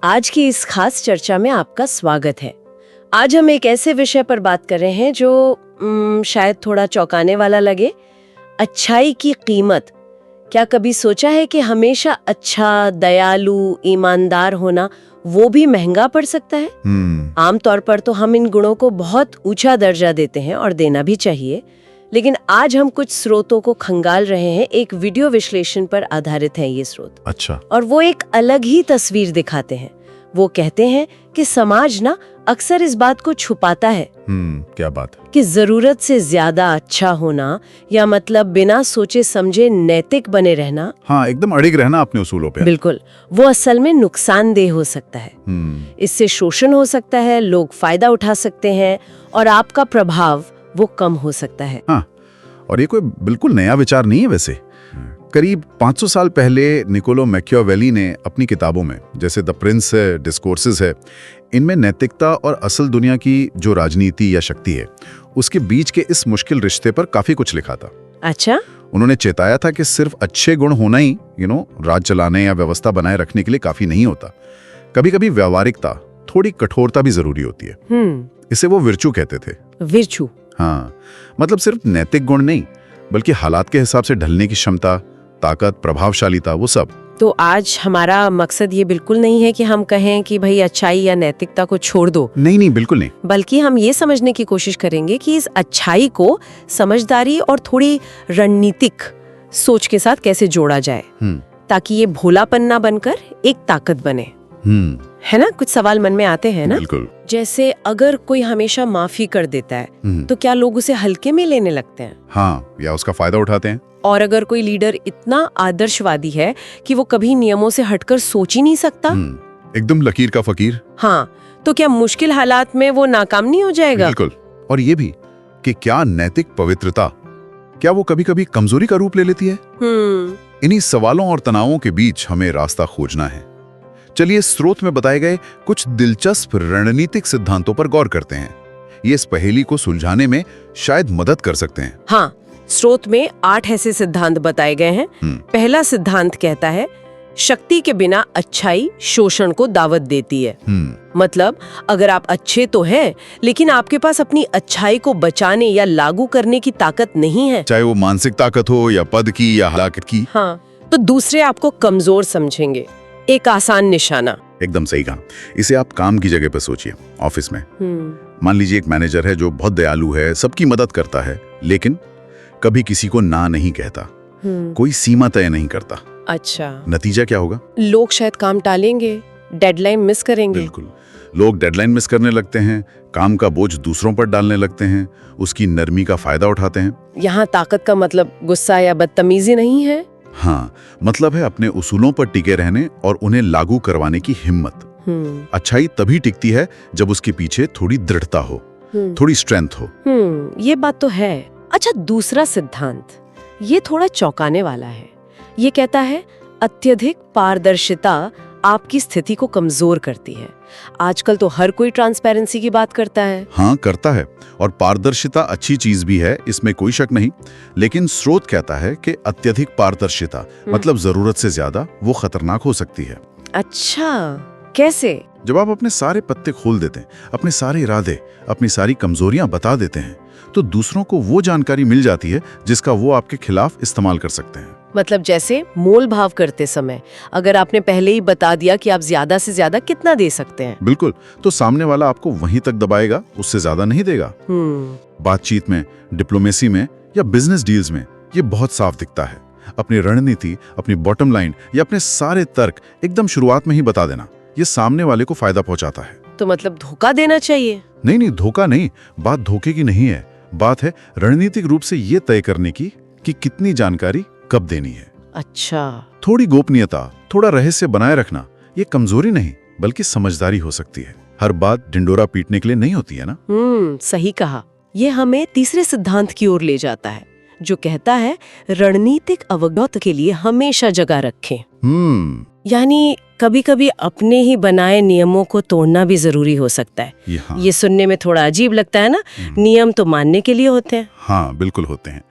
आज की इस खास चर्चा में आपका स्वागत है। आज हम एक ऐसे विषय पर बात कर रहे हैं जो शायद थोड़ा चौंकाने वाला लगे। अच्छाई की कीमत। क्या कभी सोचा है कि हमेशा अच्छा, दयालु, ईमानदार होना वो भी महंगा पड़ सकता है? आमतौर पर तो हम इन गुणों को बहुत ऊंचा दर्जा देते हैं और देना भी चाहिए, लेकिन आज हम कुछ स्रोतों को खंगाल रहे हैं। एक वीडियो विश्लेषण पर आधारित है ये स्रोत। अच्छा। और वो एक अलग ही तस्वीर दिखाते हैं। वो कहते हैं कि समाज ना अक्सर इस बात को छुपाता है। क्या बात है? कि जरूरत से ज्यादा अच्छा होना या मतलब बिना सोचे समझे नैतिक बने रहना, हाँ, एकदम अड़िग रहना अपने उसूलों पे। बिल्कुल, वो असल में नुकसानदेह हो सकता है। इससे शोषण हो सकता है, लोग फायदा उठा सकते हैं और आपका प्रभाव वो कम हो सकता है। हाँ, और ये कोई बिल्कुल नया विचार नहीं है वैसे। करीब 500 साल पहले निकोलो मैकियावेली ने अपनी किताबों में, जैसे द प्रिंस है, डिस्कोर्सेस है, इनमें नैतिकता और असल दुनिया की जो राजनीति या शक्ति है उसके बीच के इस मुश्किल रिश्ते पर काफी कुछ लिखा था। अच्छा। उन्होंने चेताया था कि सिर्फ अच्छे गुण होना ही राज चलाने या व्यवस्था बनाए रखने के लिए काफी नहीं होता। कभी कभी व्यावहारिकता, थोड़ी कठोरता भी जरूरी होती है। इसे वो विर्चू कहते थे। विर्चू? हाँ, मतलब सिर्फ नैतिक गुण नहीं, बल्कि हालात के हिसाब से ढलने की क्षमता, ताकत, प्रभावशालीता, वो सब। तो आज हमारा मकसद ये बिल्कुल नहीं है कि हम कहें कि भाई अच्छाई या नैतिकता को छोड़ दो। नहीं नहीं, बिल्कुल नहीं। बल्कि हम ये समझने की कोशिश करेंगे कि इस अच्छाई को समझदारी और थोड़ी रणनीतिक सोच के साथ कैसे जोड़ा जाए, ताकि ये भोलापन ना बनकर एक ताकत बने। है ना? कुछ सवाल मन में आते हैं ना? बिल्कुल। जैसे अगर कोई हमेशा माफी कर देता है तो क्या लोग उसे हल्के में लेने लगते हैं? हाँ, या उसका फायदा उठाते हैं। और अगर कोई लीडर इतना आदर्शवादी है कि वो कभी नियमों से हटकर सोच ही नहीं सकता, एकदम लकीर का फकीर, हाँ, तो क्या मुश्किल हालात में वो नाकाम नहीं हो जाएगा? बिल्कुल। और ये भी कि क्या नैतिक पवित्रता, क्या वो कभी कभी कमजोरी का रूप ले लेती है? इन्हीं सवालों और तनावों के बीच हमें रास्ता खोजना है। चलिए स्रोत में बताए गए कुछ दिलचस्प रणनीतिक सिद्धांतों पर गौर करते हैं। ये इस पहेली को सुलझाने में शायद मदद कर सकते हैं। हाँ, स्रोत में 8 ऐसे सिद्धांत बताए गए हैं। पहला सिद्धांत कहता है, शक्ति के बिना अच्छाई शोषण को दावत देती है। मतलब अगर आप अच्छे तो हैं, लेकिन आपके पास अपनी अच्छाई को बचाने या लागू करने की ताकत नहीं है, चाहे वो मानसिक ताकत हो या पद की या हलाकत की, हाँ, तो दूसरे आपको कमजोर समझेंगे। एक आसान निशाना। एकदम सही कहा। इसे आप काम की जगह पर सोचिए, ऑफिस में। मान लीजिए एक मैनेजर है जो बहुत दयालु है, सबकी मदद करता है, लेकिन कभी किसी को ना नहीं कहता, कोई सीमा तय नहीं करता। अच्छा, नतीजा क्या होगा? लोग शायद काम टालेंगे, डेडलाइन मिस करेंगे। बिल्कुल, लोग डेडलाइन मिस करने लगते हैं, काम का बोझ दूसरों पर डालने लगते हैं, उसकी नरमी का फायदा उठाते हैं। यहाँ ताकत का मतलब गुस्सा या बदतमीजी नहीं है। हाँ, मतलब है अपने उसूलों पर टिके रहने और उन्हें लागू करवाने की हिम्मत। अच्छाई तभी टिकती है जब उसके पीछे थोड़ी दृढ़ता हो, थोड़ी स्ट्रेंथ हो। ये बात तो है। अच्छा, दूसरा सिद्धांत, ये थोड़ा चौंकाने वाला है। ये कहता है, अत्यधिक पारदर्शिता आपकी स्थिति को कमजोर करती है। आजकल तो हर कोई ट्रांसपेरेंसी की बात करता है। हाँ, करता है, और पारदर्शिता अच्छी चीज भी है, इसमें कोई शक नहीं। लेकिन स्रोत कहता है कि अत्यधिक पारदर्शिता मतलब जरूरत से ज्यादा, वो खतरनाक हो सकती है। अच्छा, कैसे? जब आप अपने सारे पत्ते खोल देते हैं, अपने सारे इरादे, अपनी सारी कमजोरियां बता देते हैं, तो दूसरों को वो जानकारी मिल जाती है जिसका वो आपके खिलाफ इस्तेमाल कर सकते हैं। मतलब जैसे मोल भाव करते समय अगर आपने पहले ही बता दिया कि आप ज्यादा से ज्यादा कितना दे सकते हैं, बिल्कुल, तो सामने वाला आपको वहीं तक दबाएगा, उससे ज्यादा नहीं देगा। बातचीत में, डिप्लोमेसी में या बिजनेस डील्स में ये बहुत साफ दिखता है। अपनी रणनीति, अपनी बॉटम लाइन या अपने सारे तर्क एकदम शुरुआत में ही बता देना, ये सामने वाले को फायदा पहुंचाता है। तो मतलब धोखा देना चाहिए? नहीं नहीं, धोखा नहीं, बात धोखे की नहीं है। बात है रणनीतिक रूप से ये तय करने की कि कितनी जानकारी कब देनी है। अच्छा, थोड़ी गोपनीयता, थोड़ा रहस्य बनाए रखना, ये कमजोरी नहीं बल्कि समझदारी हो सकती है। हर बात ढिंडोरा पीटने के लिए नहीं होती है ना। सही कहा। ये हमें तीसरे सिद्धांत की ओर ले जाता है, जो कहता है रणनीतिक अवगत के लिए हमेशा जगह रखें। यानी कभी कभी अपने ही बनाए नियमों को तोड़ना भी जरूरी हो सकता है। ये सुनने में थोड़ा अजीब लगता है ना, नियम तो मानने के लिए होते हैं। हाँ, बिल्कुल होते हैं,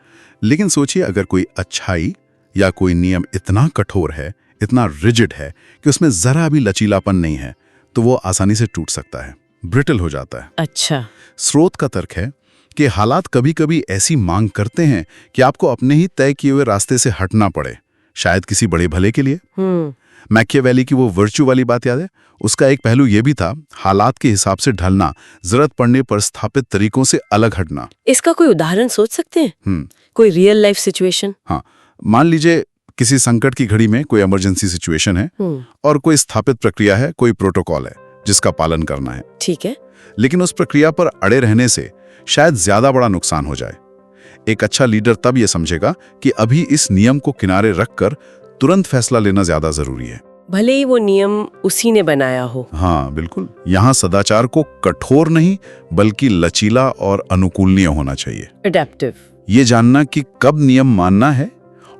लेकिन सोचिए अगर कोई अच्छाई या कोई नियम इतना कठोर है, इतना रिजिड है कि उसमें जरा भी लचीलापन नहीं है, तो वो आसानी से टूट सकता है, ब्रिटल हो जाता है। अच्छा। स्रोत का तर्क है कि हालात कभी-कभी ऐसी मांग करते हैं कि आपको अपने ही तय किए हुए रास्ते से हटना पड़े, शायद किसी बड़े भले के लिए। मैकियावेली की वो वर्च्यू वाली बात याद है? उसका एक पहलू ये भी था, हालात के हिसाब से ढलना, जरूरत पड़ने पर स्थापित तरीकों से अलग हटना। इसका कोई उदाहरण सोच सकते हैं? कोई रियल लाइफ सिचुएशन? हाँ, मान लीजिए किसी संकट की घड़ी में कोई इमरजेंसी सिचुएशन है और कोई स्थापित प्रक्रिया है, कोई प्रोटोकॉल है जिसका पालन करना है। ठीक है। लेकिन उस प्रक्रिया पर अड़े रहने से शायद ज्यादा बड़ा नुकसान हो जाए। एक अच्छा लीडर तब यह समझेगा कि अभी इस नियम को किनारे रखकर तुरंत फैसला लेना ज्यादा जरूरी है, भले ही वो नियम उसी ने बनाया हो। हाँ बिल्कुल। यहाँ सदाचार को कठोर नहीं बल्कि लचीला और अनुकूलनीय होना चाहिए। एडेप्टिव। ये जानना कि कब नियम मानना है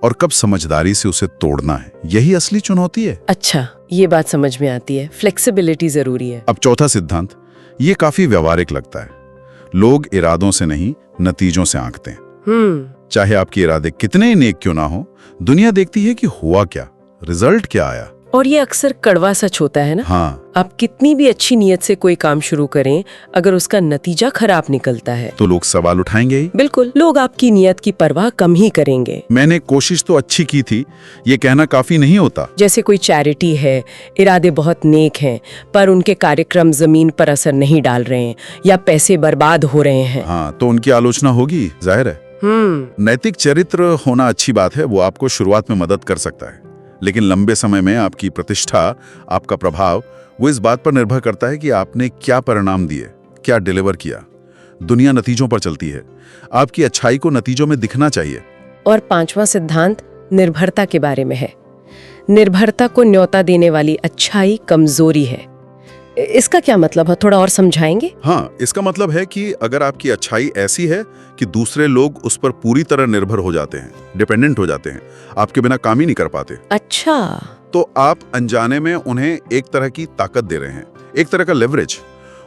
और कब समझदारी से उसे तोड़ना है, यही असली चुनौती है। अच्छा, ये बात समझ में आती है, फ्लेक्सिबिलिटी जरूरी है। अब चौथा सिद्धांत, ये काफी व्यवहारिक लगता है। लोग इरादों से नहीं, नतीजों से आंकते हैं। चाहे आपके इरादे कितने ही नेक क्यों ना हो, दुनिया देखती है कि हुआ क्या, रिजल्ट क्या आया। और ये अक्सर कड़वा सच होता है ना। हाँ। आप कितनी भी अच्छी नीयत से कोई काम शुरू करें, अगर उसका नतीजा खराब निकलता है तो लोग सवाल उठाएंगे ही। बिल्कुल, लोग आपकी नीयत की परवाह कम ही करेंगे। मैंने कोशिश तो अच्छी की थी, ये कहना काफी नहीं होता। जैसे कोई चैरिटी है, इरादे बहुत नेक हैं, पर उनके कार्यक्रम जमीन पर असर नहीं डाल रहे हैं या पैसे बर्बाद हो रहे हैं। हाँ, तो उनकी आलोचना होगी, जाहिर है। नैतिक चरित्र होना अच्छी बात है, वो आपको शुरुआत में मदद कर सकता है, लेकिन लंबे समय में आपकी प्रतिष्ठा, आपका प्रभाव, वो इस बात पर निर्भर करता है कि आपने क्या परिणाम दिए, क्या डिलीवर किया। दुनिया नतीजों पर चलती है, आपकी अच्छाई को नतीजों में दिखना चाहिए। और पांचवा सिद्धांत निर्भरता के बारे में है। निर्भरता को न्योता देने वाली अच्छाई कमजोरी है। इसका क्या मतलब है, थोड़ा और समझाएंगे? हाँ, इसका मतलब है कि अगर आपकी अच्छाई ऐसी है कि दूसरे लोग उस पर पूरी तरह निर्भर हो जाते हैं, डिपेंडेंट हो जाते हैं, आपके बिना काम ही नहीं कर पाते। अच्छा। तो आप अनजाने में उन्हें एक तरह की ताकत दे रहे हैं, एक तरह का लेवरेज।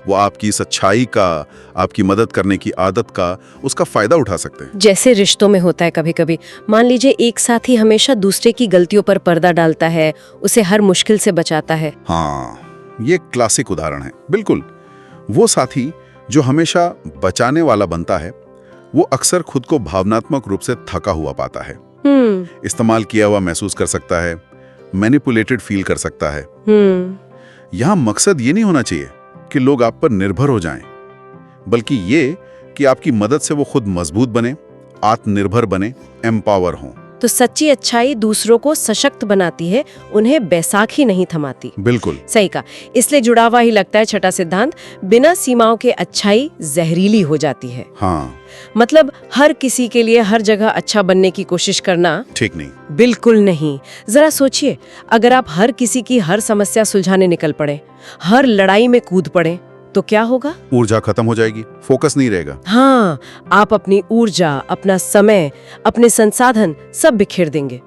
वो आपकी सच्चाई का, आपकी मदद करने की आदत का, उसका फायदा उठा सकते हैं। जैसे रिश्तों में होता है कभी कभी, मान लीजिए एक साथी हमेशा दूसरे की गलतियों पर पर्दा डालता है, उसे हर मुश्किल से बचाता है। हाँ, ये क्लासिक उदाहरण है। बिल्कुल, वो साथी जो हमेशा बचाने वाला बनता है, वो अक्सर खुद को भावनात्मक रूप से थका हुआ पाता है, इस्तेमाल किया हुआ महसूस कर सकता है, मैनिपुलेटेड फील कर सकता है। यहाँ मकसद ये नहीं होना चाहिए कि लोग आप पर निर्भर हो जाएं, बल्कि ये कि आपकी मदद से वो खुद मजबूत बने, आत्मनिर्भर बने, एम्पावर हों। तो सच्ची अच्छाई दूसरों को सशक्त बनाती है, उन्हें बैसाखी नहीं थमाती। बिल्कुल सही कहा। इसलिए जुड़ा हुआ ही लगता है छठा सिद्धांत, बिना सीमाओं के अच्छाई जहरीली हो जाती है। हाँ, मतलब हर किसी के लिए हर जगह अच्छा बनने की कोशिश करना ठीक नहीं। बिल्कुल नहीं। जरा सोचिए, अगर आप हर किसी की हर समस्या सुलझाने निकल पड़े, हर लड़ाई में कूद पड़े, तो क्या होगा? ऊर्जा खत्म हो जाएगी, फोकस नहीं रहेगा। हाँ, आप अपनी ऊर्जा, अपना समय, अपने संसाधन सब बिखेर देंगे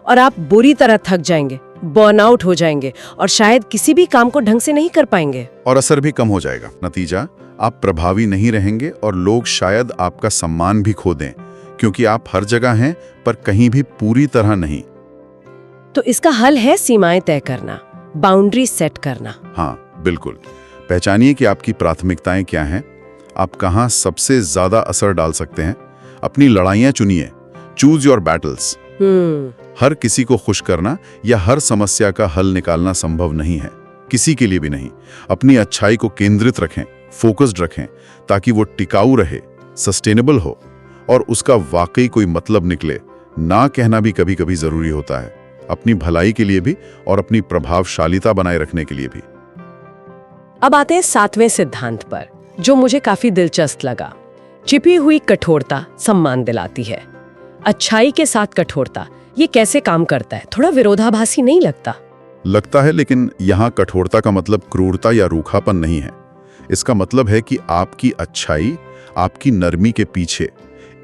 और आप बुरी तरह थक जाएंगे, बर्नआउट हो जाएंगे और शायद किसी भी काम को ढंग से नहीं कर पाएंगे। और असर भी कम हो जाएगा। नतीजा, आप प्रभावी नहीं रहेंगे और लोग शायद आपका सम्मान भी खो दें, क्योंकि आप हर जगह हैं पर कहीं भी पूरी तरह नहीं। तो इसका हल है सीमाएं तय करना, बाउंड्री सेट करना। हाँ बिल्कुल। पहचानिए कि आपकी प्राथमिकताएं क्या हैं, आप कहां सबसे ज्यादा असर डाल सकते हैं। अपनी लड़ाइयां चुनिए, चूज योर बैटल्स। हर किसी को खुश करना या हर समस्या का हल निकालना संभव नहीं है, किसी के लिए भी नहीं। अपनी अच्छाई को केंद्रित रखें, फोकस्ड रखें, ताकि वो टिकाऊ रहे, सस्टेनेबल हो और उसका वाकई कोई मतलब निकले। ना कहना भी कभी कभी जरूरी होता है, अपनी भलाई के लिए भी और अपनी प्रभावशालीता बनाए रखने के लिए भी। अब आते हैं सातवें सिद्धांत पर, जो मुझे काफी दिलचस्प लगा। छिपी हुई कठोरता सम्मान दिलाती है। अच्छाई के साथ कठोरता, ये कैसे काम करता है? थोड़ा विरोधाभासी नहीं लगता? लगता है, लेकिन यहाँ कठोरता का मतलब क्रूरता या रूखापन नहीं है। इसका मतलब है कि आपकी अच्छाई, आपकी नरमी के पीछे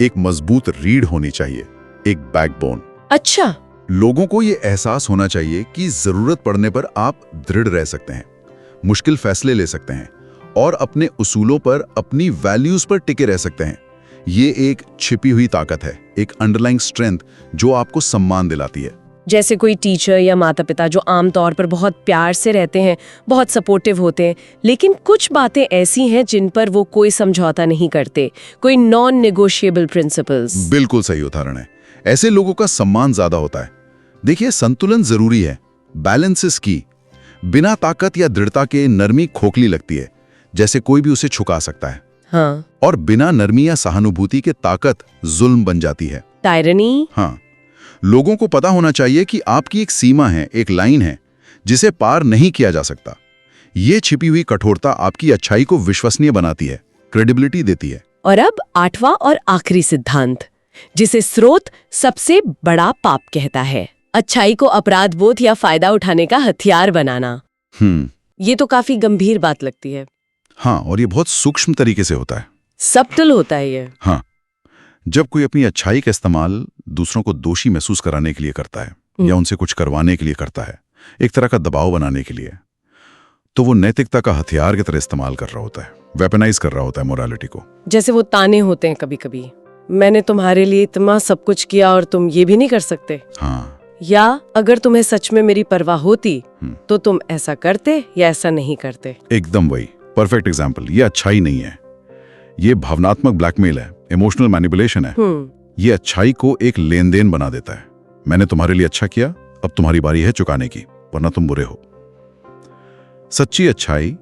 एक मजबूत रीढ़ होनी चाहिए, एक बैकबोन। अच्छा। लोगों को ये एहसास होना चाहिए कि जरूरत पड़ने पर आप दृढ़ रह सकते हैं, मुश्किल फैसले ले सकते हैं और अपने उसूलों पर, अपनी वैल्यूज पर टिके रह सकते हैं। ये एक छिपी हुई ताकत है, एक अंडरलाइंग स्ट्रेंथ जो आपको सम्मान दिलाती है। जैसे कोई टीचर या माता पिता जो आमतौर पर बहुत प्यार से रहते हैं, बहुत सपोर्टिव होते हैं, लेकिन कुछ बातें ऐसी हैं जिन पर वो कोई समझौता नहीं करते, कोई नॉन नेगोशिएबल प्रिंसिपल्स। बिल्कुल सही उदाहरण है। ऐसे लोगों का सम्मान ज्यादा होता है। देखिए, संतुलन जरूरी है, बैलेंस इज की। बिना ताकत या दृढ़ता के नरमी खोखली लगती है, जैसे कोई भी उसे छुका सकता है। हाँ। और बिना नरमी या सहानुभूति के ताकत जुल्म बन जाती है, टायरनी। हाँ। लोगों को पता होना चाहिए कि आपकी एक सीमा है, एक लाइन है जिसे पार नहीं किया जा सकता। ये छिपी हुई कठोरता आपकी अच्छाई को विश्वसनीय बनाती है, क्रेडिबिलिटी देती है। और अब 8वां और आखिरी सिद्धांत, जिसे स्रोत सबसे बड़ा पाप कहता है, अच्छाई को अपराध बोध या फायदा उठाने का हथियार बनाना। ये तो काफी गंभीर बात लगती है। हाँ, और ये बहुत सूक्ष्म तरीके से होता है, सबटल होता है ये। हाँ। जब कोई अपनी अच्छाई का इस्तेमाल दूसरों को दोषी महसूस कराने के लिए करता है या उनसे कुछ करवाने के लिए करता है, एक तरह का दबाव बनाने के लिए, तो वो नैतिकता का हथियार की तरह इस्तेमाल कर रहा होता है, वेपनाइज कर रहा होता है मोरालिटी को। जैसे वो ताने होते हैं कभी कभी, मैंने तुम्हारे लिए इतना सब कुछ किया और तुम ये भी नहीं कर सकते। हाँ। या अगर तुम्हें सच में मेरी परवाह होती तो तुम ऐसा करते या ऐसा नहीं करते। एकदम वही, परफेक्ट एग्जाम्पल। ये अच्छाई नहीं है, ये भावनात्मक ब्लैकमेल है, इमोशनल मैनिपुलेशन है। ये अच्छाई को एक लेन देन बना देता है। मैंने तुम्हारे लिए अच्छा किया, अब तुम्हारी बारी है चुकाने की, वरना तुम बुरे हो। सच्ची अच्छाई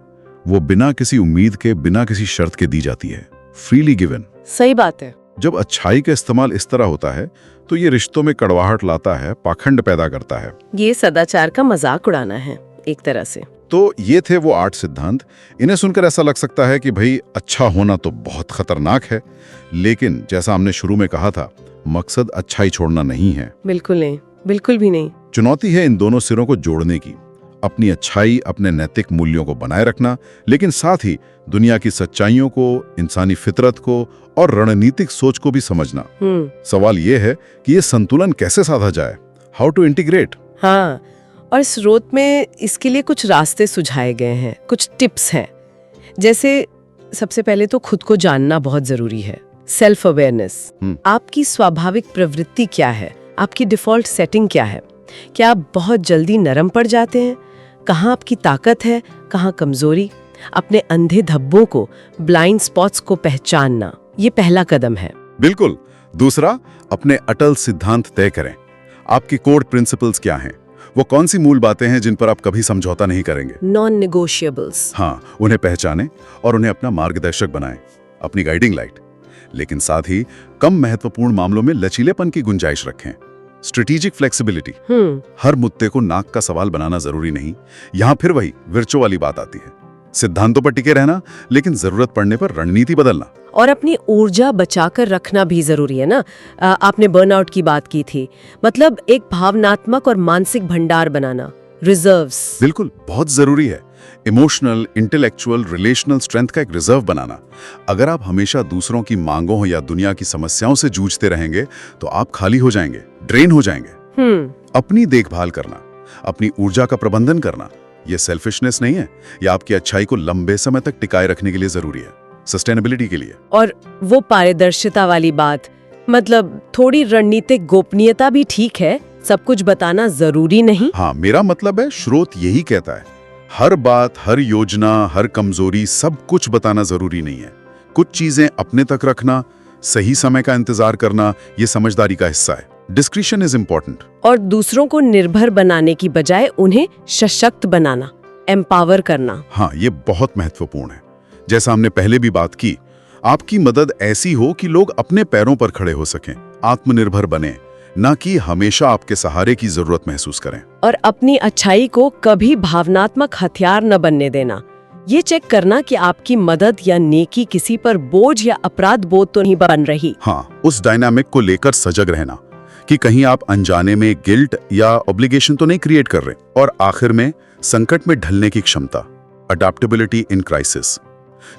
वो बिना किसी उम्मीद के, बिना किसी शर्त के दी जाती है, फ्रीली गिवन। सही बात है। जब अच्छाई का इस्तेमाल इस तरह होता है तो ये रिश्तों में कड़वाहट लाता है, पाखंड पैदा करता है। ये सदाचार का मजाक उड़ाना है एक तरह से। तो ये थे वो 8 सिद्धांत। इन्हें सुनकर ऐसा लग सकता है कि भाई अच्छा होना तो बहुत खतरनाक है, लेकिन जैसा हमने शुरू में कहा था, मकसद अच्छाई छोड़ना नहीं है। बिल्कुल नहीं, बिल्कुल भी नहीं। चुनौती है इन दोनों सिरों को जोड़ने की, अपनी अच्छाई, अपने नैतिक मूल्यों को बनाए रखना, लेकिन साथ ही दुनिया की सच्चाइयों को, इंसानी फितरत को और रणनीतिक सोच को भी समझना। सवाल ये है कि ये संतुलन कैसे साधा जाए, हाउ टू इंटीग्रेट। हाँ, और स्रोत में इसके लिए कुछ रास्ते सुझाए गए हैं, कुछ टिप्स हैं। जैसे सबसे पहले तो खुद को जानना बहुत जरूरी है, सेल्फ अवेयरनेस। आपकी स्वाभाविक प्रवृत्ति क्या है, आपकी डिफॉल्ट सेटिंग क्या है, क्या आप बहुत जल्दी नरम पड़ जाते हैं, कहाँ आपकी ताकत है, कहाँ कमजोरी। अपने अंधे धब्बों को, ब्लाइंड स्पॉट्स को पहचानना, ये पहला कदम है। बिल्कुल। दूसरा, अपने अटल सिद्धांत तय करें। आपकी कोर प्रिंसिपल्स क्या हैं? वो कौन सी मूल बातें हैं जिन पर आप कभी समझौता नहीं करेंगे? Non negotiables. हाँ, उन्हें पहचानें और उन्हें अपना मार्गदर्शक बनाएं, अपनी गाइडिंग लाइट। लेकिन साथ ही कम महत्वपूर्ण मामलों में लचीलेपन की गुंजाइश रखें, स्ट्रेटेजिक फ्लेक्सिबिलिटी। हर मुद्दे को नाक का सवाल बनाना जरूरी नहीं। यहाँ फिर वही विर्चो वाली बात आती है, सिद्धांतों पर टिके रहना, लेकिन जरूरत पड़ने पर रणनीति बदलना। और अपनी ऊर्जा बचाकर रखना भी जरूरी है ना। आपने बर्नआउट की बात की थी, मतलब एक भावनात्मक और मानसिक भंडार बनाना, रिजर्व्स। बिल्कुल, बहुत जरूरी है। इमोशनल, इंटेलेक्चुअल, रिलेशनल स्ट्रेंथ का एक रिजर्व बनाना। अगर आप हमेशा दूसरों की मांगों या दुनिया की समस्याओं से जूझते रहेंगे तो आप खाली हो जाएंगे, ड्रेन हो जाएंगे। अपनी देखभाल करना, अपनी ऊर्जा का प्रबंधन करना, ये सेल्फिशनेस नहीं है, ये आपकी अच्छाई को लंबे समय तक टिकाए रखने के लिए जरूरी है, सस्टेनेबिलिटी के लिए। और वो पारदर्शिता वाली बात, मतलब थोड़ी रणनीतिक गोपनीयता भी ठीक है, सब कुछ बताना जरूरी नहीं। हाँ, मेरा मतलब है स्रोत यही कहता है, हर बात, हर योजना, हर कमजोरी, सब कुछ बताना जरूरी नहीं है। कुछ चीजें अपने तक रखना, सही समय का इंतजार करना, ये समझदारी का हिस्सा है। Discretion is important. और दूसरों को निर्भर बनाने की बजाय उन्हें सशक्त बनाना, एम्पावर करना। हाँ, ये बहुत महत्वपूर्ण है। जैसा हमने पहले भी बात की, आपकी मदद ऐसी हो कि लोग अपने पैरों पर खड़े हो सकें, आत्मनिर्भर बने, ना कि हमेशा आपके सहारे की जरूरत महसूस करें। और अपनी अच्छाई को कभी भावनात्मक हथियार न बनने देना। ये चेक करना कि आपकी मदद या नेकी किसी पर बोझ या अपराध बोध तो नहीं बन रही। हाँ, उस डायनामिक को लेकर सजग रहना कि कहीं आप अनजाने में गिल्ट या ऑब्लिगेशन तो नहीं क्रिएट कर रहे। और आखिर में संकट में ढलने की क्षमता, अडैप्टेबिलिटी इन क्राइसिस।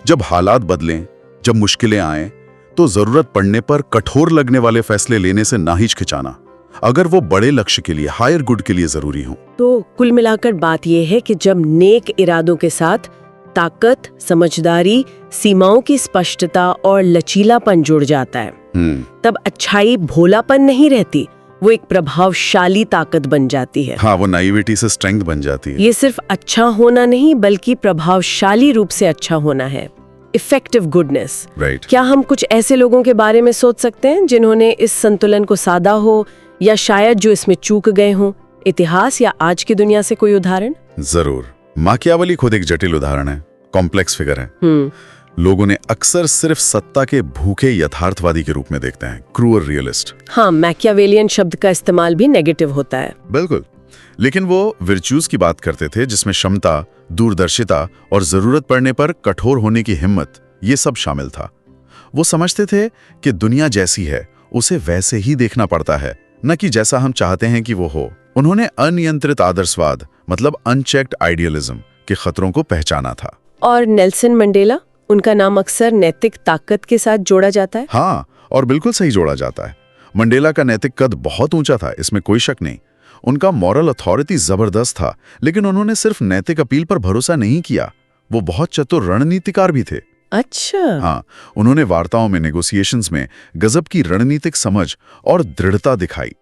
जब हालात बदलें, जब मुश्किलें आएं, तो जरूरत पड़ने पर कठोर लगने वाले फैसले लेने से ना हिचकिचाना, अगर वो बड़े लक्ष्य के लिए, हायर गुड के लिए जरूरी हो। तो कुल मिलाकर बात यह है कि जब नेक इरादों के साथ ताकत, समझदारी, सीमाओं की स्पष्टता और लचीलापन जुड़ जाता है, तब अच्छाई भोलापन नहीं रहती, वो एक प्रभावशाली ताकत बन जाती है। हाँ, वो नाइविटी से स्ट्रेंथ बन जाती है। ये सिर्फ अच्छा होना नहीं बल्कि प्रभावशाली रूप से अच्छा होना है, इफेक्टिव गुडनेस। राइट। क्या हम कुछ ऐसे लोगों के बारे में सोच सकते हैं जिन्होंने इस संतुलन को साधा हो, या शायद जो इसमें चूक गए हों? इतिहास या आज की दुनिया से कोई उदाहरण? जरूर। माकियावेली खुद एक जटिल उदाहरण है, कॉम्प्लेक्स फिगर है। लोगों ने अक्सर सिर्फ सत्ता के भूखे यथार्थवादी के रूप में देखते हैं, क्रूअल रियलिस्ट। हाँ, मैकियावेलियन शब्द का इस्तेमाल भी नेगेटिव होता है। बिल्कुल, लेकिन वो विर्च्यूज की बात करते थे जिसमें क्षमता, दूरदर्शिता और जरूरत पड़ने पर कठोर होने की हिम्मत, ये सब शामिल था। वो समझते थे कि दुनिया जैसी है उसे वैसे ही देखना पड़ता है, न कि जैसा हम चाहते हैं कि वो हो। उन्होंने अनियंत्रित आदर्शवाद मतलब अनचेक्ड आइडियलिज्म के खतरों को पहचाना था। और नेल्सन मंडेला, उनका नाम अक्सर नैतिक ताकत के साथ जोड़ा जाता है। हाँ, और बिल्कुल सही जोड़ा जाता है। मंडेला का नैतिक कद बहुत ऊंचा था, इसमें कोई शक नहीं। उनका मॉरल अथॉरिटी जबरदस्त था, लेकिन उन्होंने सिर्फ नैतिक अपील पर भरोसा नहीं किया, वो बहुत चतुर रणनीतिकार भी थे। अच्छा। हाँ, उन्होंने वार्ताओं में, नेगोशिएशंस में गजब की रणनीतिक समझ और दृढ़ता दिखाई।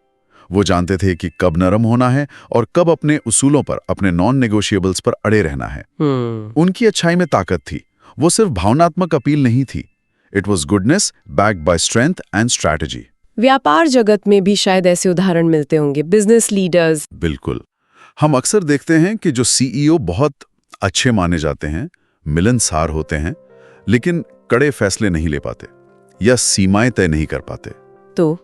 वो जानते थे कि कब नरम होना है और कब अपने उसूलों पर, अपने नॉन नेगोशिएबल्स पर अड़े रहना है। उनकी अच्छाई में ताकत थी, वो सिर्फ भावनात्मक अपील नहीं थी। It was goodness backed by strength and strategy. व्यापार जगत में भी शायद ऐसे उदाहरण मिलते होंगे, बिजनेस लीडर्स। बिल्कुल, हम अक्सर देखते हैं कि जो सीईओ बहुत अच्छे माने जाते हैं, मिलनसार होते हैं, लेकिन कड़े फैसले नहीं ले पाते या सीमाएं तय नहीं कर पाते। तो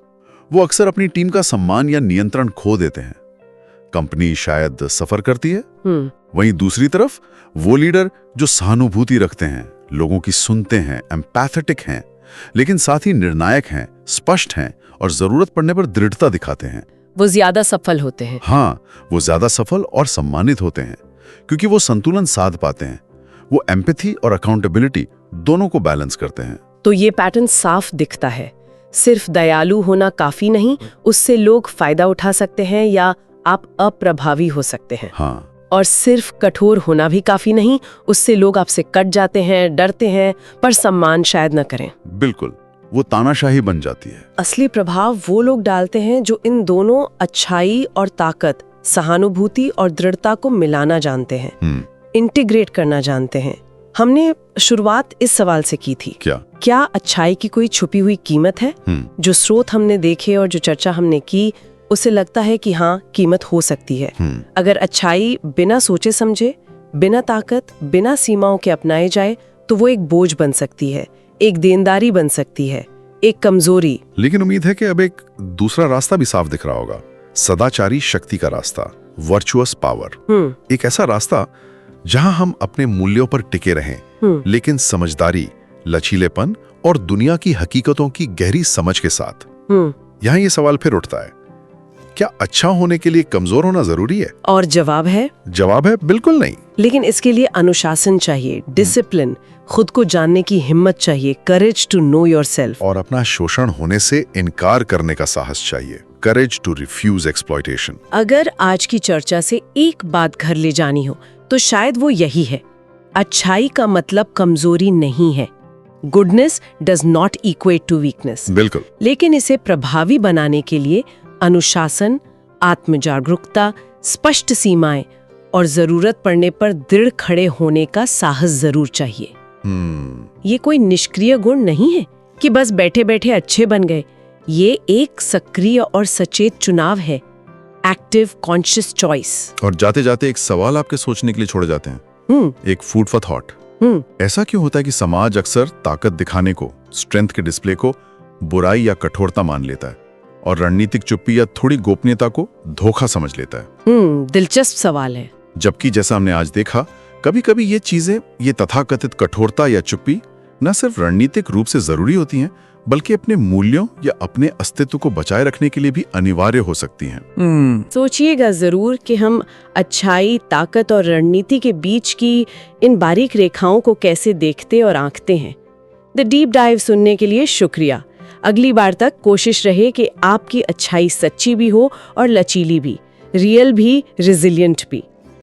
वो अक्सर अपनी टीम का सम्मान या नियंत्रण खो देते हैं। कंपनी शायद सफर करती है। वहीं दूसरी तरफ वो लीडर जो सहानुभूति रखते हैं, लोगों की सुनते हैं, एम्पैथेटिक हैं, लेकिन साथ ही निर्णायक हैं, स्पष्ट हैं और जरूरत पड़ने पर दृढ़ता दिखाते हैं, वो ज्यादा सफल होते हैं। हाँ, वो ज्यादा सफल और सम्मानित होते हैं क्योंकि वो संतुलन साध पाते हैं। वो एम्पैथी और अकाउंटेबिलिटी दोनों को बैलेंस करते हैं। तो ये पैटर्न साफ दिखता है। सिर्फ दयालु होना काफी नहीं, उससे लोग फायदा उठा सकते हैं या आप अप्रभावी हो सकते हैं। हाँ। और सिर्फ कठोर होना भी काफी नहीं, उससे लोग आपसे कट जाते हैं, डरते हैं, पर सम्मान शायद न करें। बिल्कुल, वो तानाशाही बन जाती है। असली प्रभाव वो लोग डालते हैं जो इन दोनों अच्छाई और ताकत, सहानुभूति और दृढ़ता को मिलाना जानते हैं, इंटीग्रेट करना जानते हैं। हमने शुरुआत इस सवाल से की थी, क्या अच्छाई की कोई छुपी हुई कीमत है? जो स्रोत हमने देखे और जो चर्चा हमने की, उसे लगता है कि हाँ, कीमत हो सकती है। अगर अच्छाई बिना सोचे समझे, बिना ताकत, बिना सीमाओं के अपनाए जाए तो वो एक बोझ बन सकती है, एक देनदारी बन सकती है, एक कमजोरी। लेकिन उम्मीद है कि अब एक दूसरा रास्ता भी साफ दिख रहा होगा, सदाचारी शक्ति का रास्ता, वर्चुअस पावर। एक ऐसा रास्ता जहां हम अपने मूल्यों पर टिके रहें, लेकिन समझदारी, लचीलेपन और दुनिया की हकीकतों की गहरी समझ के साथ। यहाँ ये सवाल फिर उठता है, क्या अच्छा होने के लिए कमजोर होना जरूरी है? और जवाब है बिल्कुल नहीं। लेकिन इसके लिए अनुशासन चाहिए, डिसिप्लिन, खुद को जानने की हिम्मत चाहिए, करेज टू नो योरसेल्फ, और अपना शोषण होने से इनकार करने का साहस चाहिए, करेज टू रिफ्यूज एक्सप्लॉयटेशन। अगर आज की चर्चा से एक बात घर ले जानी हो तो शायद वो यही है, अच्छाई का मतलब कमजोरी नहीं है। Goodness does not equate to weakness. बिल्कुल। लेकिन इसे प्रभावी बनाने के लिए अनुशासन, आत्मजागरूकता, स्पष्ट सीमाएं और जरूरत पड़ने पर दृढ़ खड़े होने का साहस जरूर चाहिए। ये कोई निष्क्रिय गुण नहीं है कि बस बैठे बैठे अच्छे बन गए। ये एक सक्रिय और सचेत चुनाव है, एक्टिव कॉन्शियस चॉइस। और जाते जाते एक सवाल आपके सोचने के लिए छोड़े जाते हैं, एक फूड फॉर थॉट। ऐसा क्यों होता है कि समाज अक्सर ताकत दिखाने को, स्ट्रेंथ के डिस्प्ले को बुराई या कठोरता मान लेता है और रणनीतिक चुप्पी या थोड़ी गोपनीयता को धोखा समझ लेता है? दिलचस्प सवाल है। जबकि जैसा हमने आज देखा, कभी कभी ये चीजें, ये तथाकथित कठोरता या चुप्पी न सिर्फ रणनीतिक रूप से जरूरी होती हैं, बल्कि अपने मूल्यों या अपने अस्तित्व को बचाए रखने के लिए भी अनिवार्य हो सकती हैं। सोचिएगा जरूर कि हम अच्छाई, ताकत और रणनीति के बीच की इन बारीक रेखाओं को कैसे देखते और आंकते हैं। द डीप डाइव सुनने के लिए शुक्रिया। अगली बार तक कोशिश रहे कि आपकी अच्छाई सच्ची भी हो और लचीली भी, रियल भी, रिजिलियंट भी।